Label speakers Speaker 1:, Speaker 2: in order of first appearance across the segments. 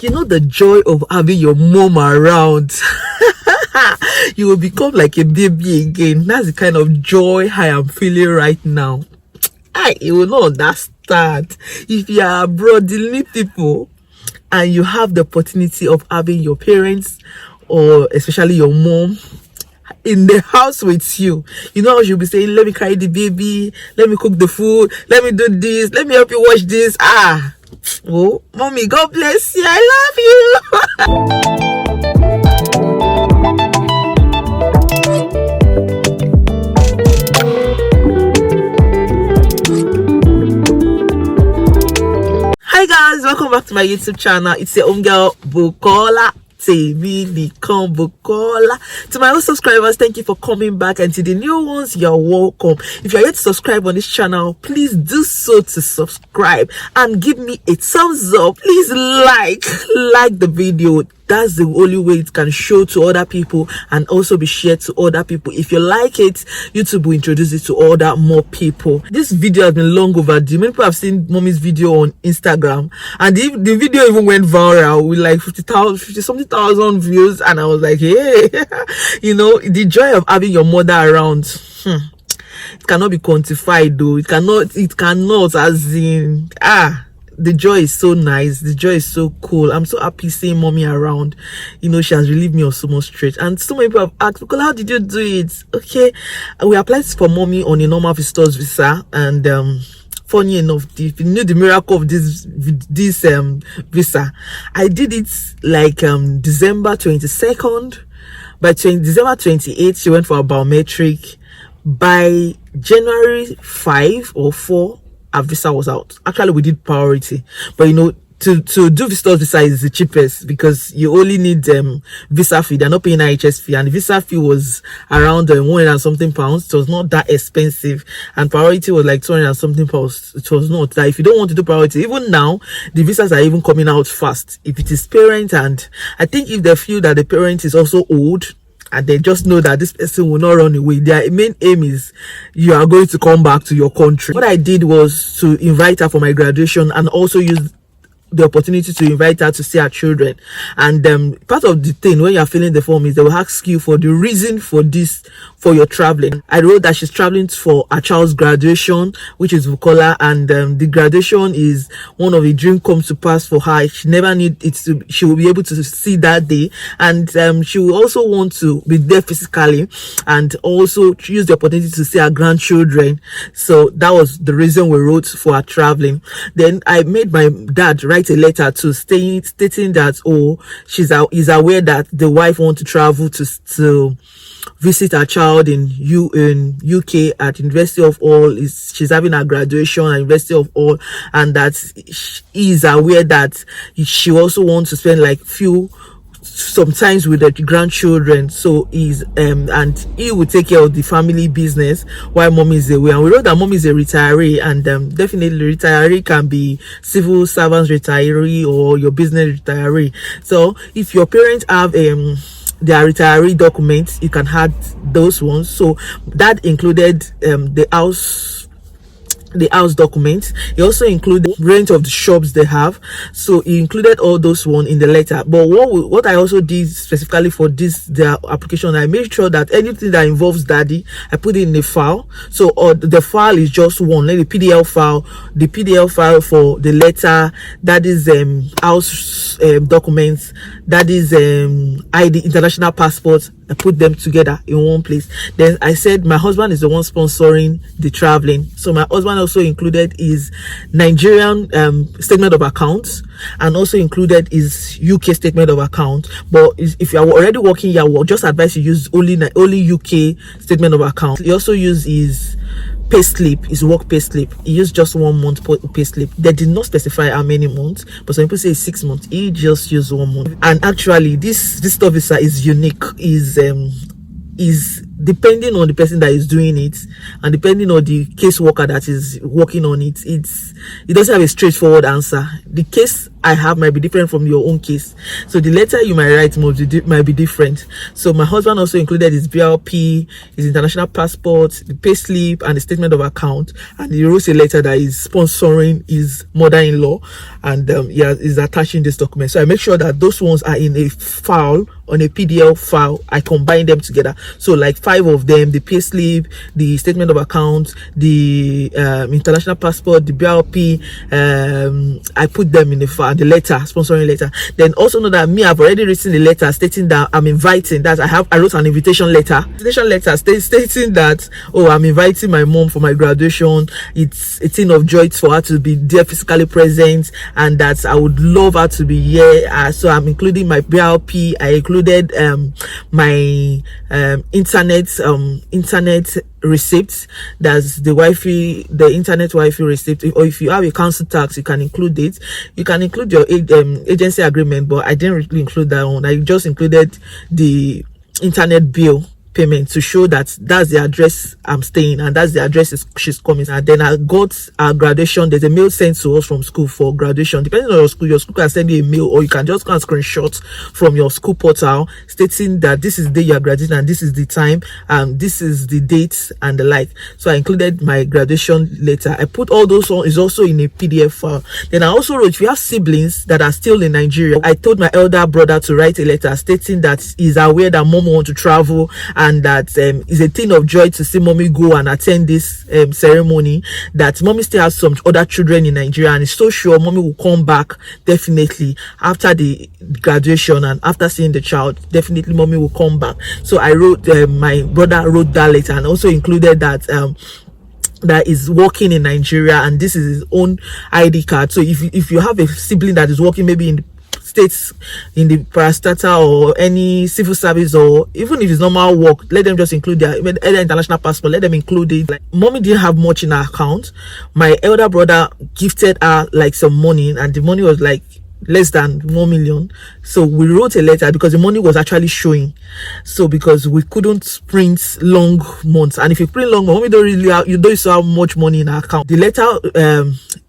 Speaker 1: You know the joy of having your mom around. You will become like a baby again. That's the kind of joy I am feeling right now. You will not understand. If you are abroad dealing with people and you have the opportunity of having your parents or especially your mom in the house with you, you know how she'll be saying, let me carry the baby, let me cook the food, let me do this, let me help you wash this. Oh, mommy, God bless you, I love you. Hi guys, welcome back to my YouTube channel. It's your own girl Bukola. Become Bukola. To my old subscribers, thank you for coming back, and to the new ones, you're welcome. If you're yet to subscribe on this channel, please do so to subscribe and give me a thumbs up. Please like the video. That's the only way it can show to other people and also be shared to other people. If you like it, YouTube will introduce it to other more people. This video has been long overdue. Many people have seen mommy's video on Instagram, and the video even went viral with like 50-something thousand views. And I was like, hey, you know, the joy of having your mother around. It cannot be quantified though. It cannot, as in, the joy is so nice. The joy is so cool. I'm so happy seeing mommy around. You know, she has relieved me of so much stress. And so many people have asked, well, how did you do it? Okay, we applied for mommy on a normal visitor's visa, and funny enough, if you know the miracle of this visa, I did it like December 22nd. By December 28th, she went for a biometric. By January 5 or 4, our visa was out. Actually, we did priority, but you know, to do visitor's visa is the cheapest because you only need visa fee. They're not paying IHS fee, and the visa fee was around 100 and something pounds. It was not that expensive, and priority was like 200 and something pounds. It was not that. If you don't want to do priority, even now the visas are even coming out fast if it is parent, and I think if they feel that the parent is also old and they just know that this person will not run away, their main aim is you are going to come back to your country. What I did was to invite her for my graduation and also use the opportunity to invite her to see her children. And part of the thing when you're filling the form is they will ask you for the reason for for your traveling. I wrote that she's traveling for her child's graduation, which is Bukola, and the graduation is one of the dream comes to pass for her. She never need it to, she will be able to see that day, and she will also want to be there physically and also use the opportunity to see her grandchildren. So that was the reason we wrote for her traveling. Then I made my dad write a letter to stating that he's aware that the wife wants to travel to visit her child in UK at University of Hull. She's having her graduation at University of Hull, and that he is aware that she also wants to spend like sometimes with the grandchildren. So and he will take care of the family business while mommy is away. And we wrote that mommy is a retiree, and definitely retiree can be civil servants retiree or your business retiree. So if your parents have their retiree documents, you can add those ones. So that included the house documents. It also included rent of the shops they have. So he included all those one in the letter. But what I also did specifically for their application, I made sure that anything that involves daddy, I put it in the file. So the file is just one, like the PDL file for the letter, that is house documents, that is ID, international passports. I put them together in one place. Then I said my husband is the one sponsoring the traveling, so my husband also included his Nigerian statement of accounts, and also included his UK statement of account. But if you are already working here, I will just advise you use only UK statement of account. He also used his pay slip, his work pay slip. He used just 1 month pay slip. They did not specify how many months, but some people say 6 months. He just used 1 month. And actually this stuff is unique. Is depending on the person that is doing it and depending on the caseworker that is working on it, it doesn't have a straightforward answer. The case I have might be different from your own case, so the letter you might write might be different. So my husband also included his BLP, his international passport, the payslip, and the statement of account, and he wrote a letter that is sponsoring his mother-in-law, and is attaching this document. So I make sure that those ones are in a file, on a PDF file. I combine them together, so like 5 of them: the payslip, the statement of account, the international passport, the BLP. I put them in the file, the letter, sponsoring letter. Then also know that I've already written the letter stating that I'm inviting, that I wrote an invitation letter stating that, oh, I'm inviting my mom for my graduation. It's a thing of joy for her to be there physically present, and that I would love her to be here. So I'm including my BLP. I included my internet receipts. That's the internet Wi-Fi receipt. Or if you have a council tax, you can include it. You can include your agency agreement, but I didn't really include that one. I just included the internet bill payment to show that that's the address I'm staying and that's the address she's coming. And then I got our graduation. There's a mail sent to us from school for graduation. Depending on your school can send you a mail, or you can just go and screenshot from your school portal stating that this is the day you are graduating and this is the time and this is the date and the like. So I included my graduation letter. I put all those on, is also in a PDF file. Then I also wrote, if you have siblings that are still in Nigeria, I told my elder brother to write a letter stating that he's aware that mom wants to travel, and that it's a thing of joy to see mommy go and attend this ceremony, that mommy still has some other children in Nigeria and is so sure mommy will come back definitely after the graduation, and after seeing the child, definitely mommy will come back. So I wrote, my brother wrote that letter, and also included that that is working in Nigeria and this is his own ID card. So if you have a sibling that is working maybe in the states, in the parastatal or any civil service, or even if it's normal work, let them just include their international passport, let them include it. Like, mommy didn't have much in her account. My elder brother gifted her like some money, and the money was like less than 1 million. So we wrote a letter because the money was actually showing. So because we couldn't print long months, and if you print long months, you don't have much money in our account. The letter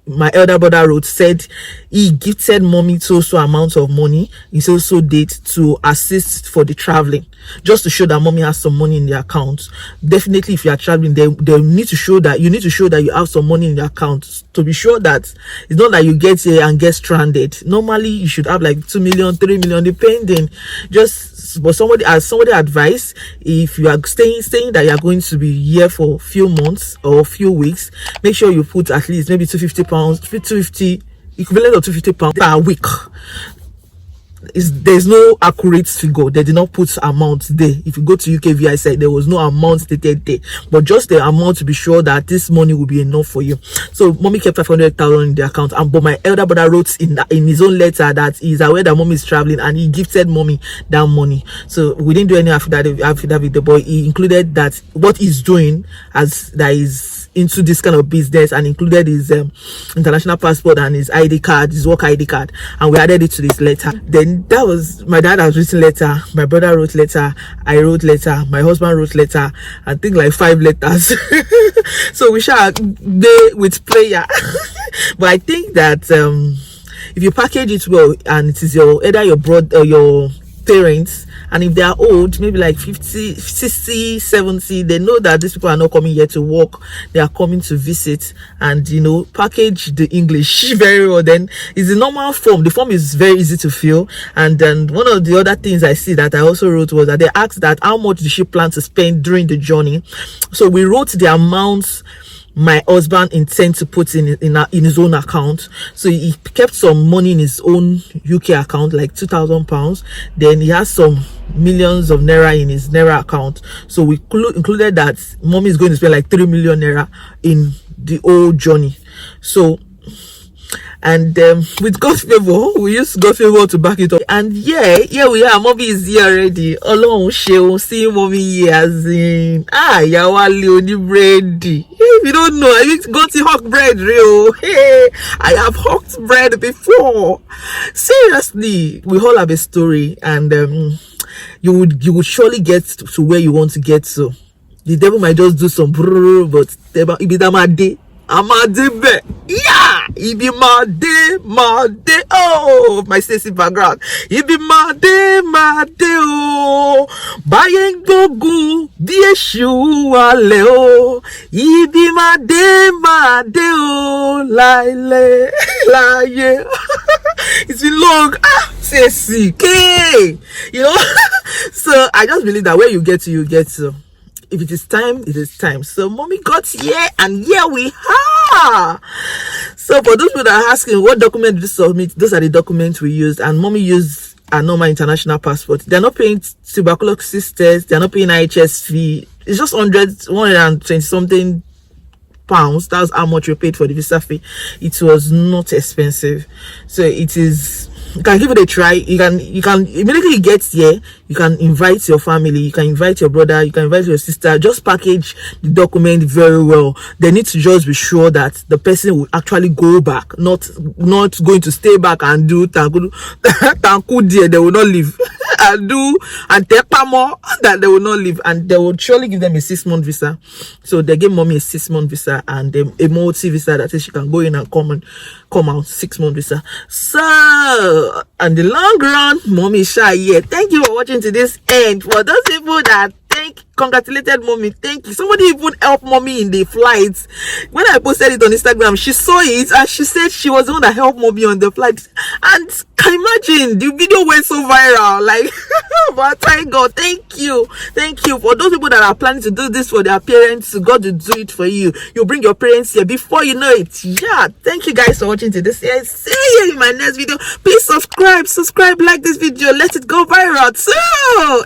Speaker 1: my elder brother wrote said he gifted mommy so amount of money in so date to assist for the traveling, just to show that mommy has some money in the account. Definitely, if you are traveling, they need to show that you have some money in the account, to be sure that it's not that you get here and get stranded. Normally you should have like 2 million, 3 million, depending. But somebody advised, if you are staying that you are going to be here for a few months or a few weeks, make sure you put at least maybe £250 equivalent of £250 per week. There's no accurate figure. They did not put amount there. If you go to UKVI site, there was no amount stated there, but just the amount to be sure that this money will be enough for you. So mommy kept 500,000 in the account, but my elder brother wrote in his own letter that he's aware that mommy is traveling and he gifted mommy that money. So we didn't do any affidavit, but he included that what he's doing as that is into this kind of business, and included his international passport and his ID card, his work ID card, and we added it to this letter. Then that was, my dad has written letter, my brother wrote letter, I wrote letter, my husband wrote letter, I think like 5 letters. So we shall day with prayer. But I think that if you package it well, and it is either your brother or your parents, and if they are old, maybe like 50, 60, 70, they know that these people are not coming here to work, they are coming to visit, and package the English very well. Then it's the normal form. The form is very easy to fill. And then one of the other things I see that I also wrote was that they asked that how much did she plan to spend during the journey. So we wrote the amounts my husband intends to put in his own account. So he kept some money in his own UK account, like £2,000. Then he has some millions of naira in his naira account. So we included that mommy is going to spend like 3 million naira in the whole journey. So, and with God's favor, we use God's favor to back it up. And here we are. Mommy is here already. Ọlọ́run ṣeun, see mommy here as in Yawale oni bread. If you don't know, I got to hawk bread real. Hey, I have hawked bread before. Seriously, we all have a story, and you would surely get to where you want to get to. The devil might just do some brrr, but it be that my day. Amadibe, yeah, it be my day, oh, my Stacy background, it be my day, oh, buying gogu, be sure, leo, it be my day, oh, lie, it's been long, Stacy, okay, you know, so I just believe that where you get to, you get to. If it is time, it is time. So mommy got here, and here we are. So for those people that are asking what document did you submit, those are the documents we used, and mommy used a normal international passport. They're not paying tuberculosis test, they're not paying IHS fee. It's just 120 something pounds. That's how much we paid for the visa fee. It was not expensive. So it is, you can give it a try. You can immediately you get here, you can invite your family, you can invite your brother, you can invite your sister. Just package the document very well. They need to just be sure that the person will actually go back, not going to stay back and do tanku there. They will not leave and do and take more that they will not leave, and they will surely give them a 6-month visa. So they gave mommy a 6-month visa and a multi visa that says she can go in and come out 6-month visa. So and the long run, mommy shy here. Thank you for watching to this end. For those people that congratulated mommy, thank you. Somebody even helped mommy in the flights. When I posted it on Instagram, she saw it and she said she was the one that helped mommy on the flight. And can you imagine, the video went so viral, like but thank God. Thank you for those people that are planning to do this for their parents. God will do it for you. You bring your parents here before you know it. Yeah, thank you guys for watching to this. See you in my next video. Please subscribe, like this video, let it go viral too.